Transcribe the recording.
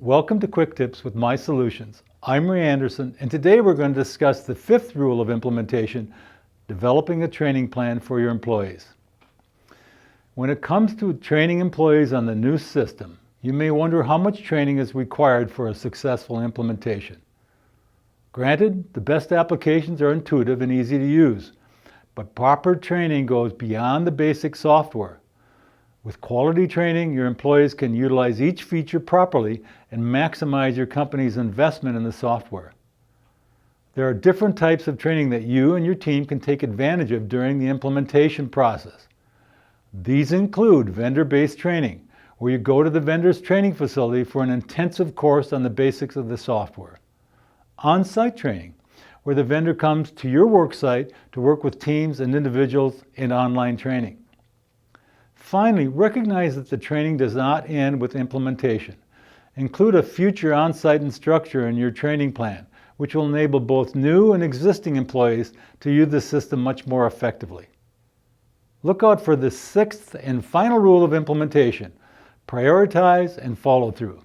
Welcome to Quick Tips with MIE Solutions. I'm Ray Anderson, and today we're going to discuss the fifth rule of implementation, developing a training plan for your employees. When it comes to training employees on the new system, you may wonder how much training is required for a successful implementation. Granted, the best applications are intuitive and easy to use, but proper training goes beyond the basic software. With quality training, your employees can utilize each feature properly and maximize your company's investment in the software. There are different types of training that you and your team can take advantage of during the implementation process. These include vendor-based training, where you go to the vendor's training facility for an intensive course on the basics of the software. On-site training, where the vendor comes to your work site to work with teams and individuals in online training. Finally, recognize that the training does not end with implementation. Include a future on-site instructor in your training plan, which will enable both new and existing employees to use the system much more effectively. Look out for the sixth and final rule of implementation: prioritize and follow through.